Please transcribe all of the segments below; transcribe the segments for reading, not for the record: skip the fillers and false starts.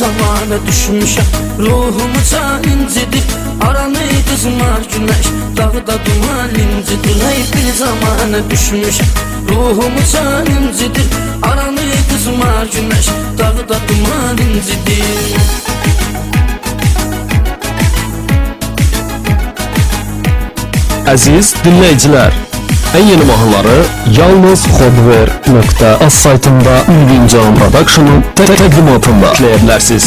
zamana düşmüşəm. Ruhumu can incidir, aranı qızmar güneş. Dağda duman incidir, hey bir zamana düşmüşəm. Ruhumu can incidir, aranı qızmar güneş. Dağda duman incidir. Əziz dinləyicilər, ən yeni mahnıları yalnız Xodver.az saytında Ülgün Can Production'un təqdimatında izləyə bilərsiniz.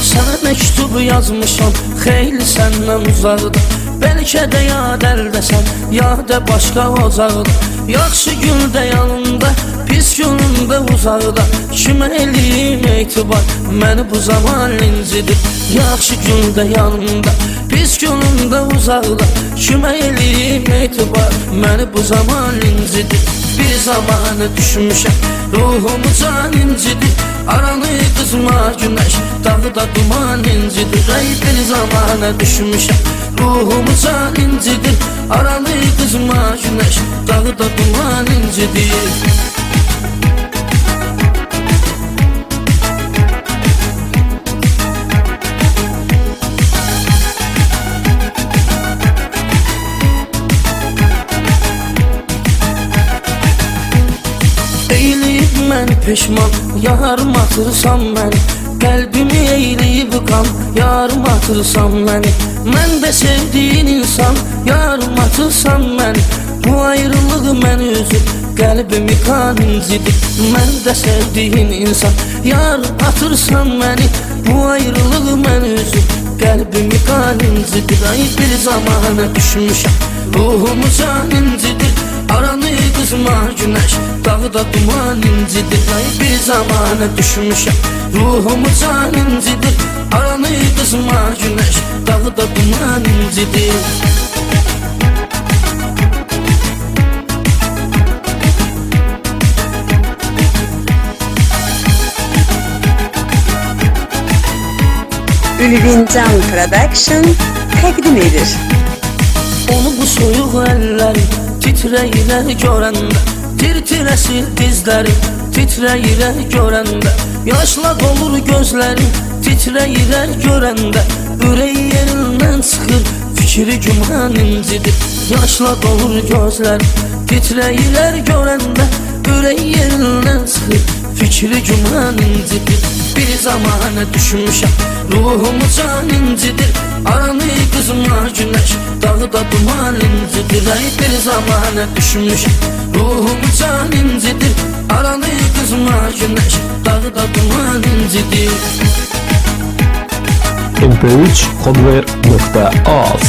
Sənə məktubu yazmışam, xeyli səndən uzaqda. Bəlkə də yad əldəsən, ya da başqa ocaqda. Yaxşı gündə yanında, pis günündə uzaqda. Kimə eləyim etibar, məni bu zaman incidir. Yaxşı gündə yanında, pis günündə uzaqda. Kimə eləyim etibar, məni bu zaman incidir. Bir zamanı düşmüşəm, ruhumu can incidir. Aranı qızmar güneş, dağda duman incidir. Ey bir zamana düşmüşəm, ruhumu can incidir. Aranı qızmar güneş, dağda duman incidir. Eyləyib məni peşman, yarım atırsan məni. Qəlbimi eyləyib qan, yarım atırsan məni. Mən də sevdiyin insan, yarım atırsan məni. Bu ayrılıq məni üzür, qəlbimi qan incidir. Mən də sevdiyin insan, yarım atırsan məni. Bu ayrılıq məni üzür, qəlbimi qan incidir. Ay bir zamana düşmüşəm, ruhumu can incidir. Aranı qızmar güneş, dağda duman incidir. Ay bir zamana düşmüşəm, ruhumu can incidir. Aranı qızmar güneş, dağda duman incidir. Ülgün Can Production təqdim edir. Onu bu soyuq əlləri titrəyirər görəndə. Tir-tirəsir dizləri titrəyirər görəndə. Yaşla dolur gözlərim titrəyirər görəndə. Ürək yerindən çıxır, fikri güman incidir. Yaşla dolur gözlərim titrəyirər görəndə. Ürək yerindən çıxır, fikri güman incidir. Bir zamana düşmüşəm, ruhumu can incidir. Aranı qızmar güneş, dağda duman incidir. Ay bir zamana düşmüşəm, ruhumu can incidir. Aranı qızmar güneş, dağda duman incidir. mp3xodver.az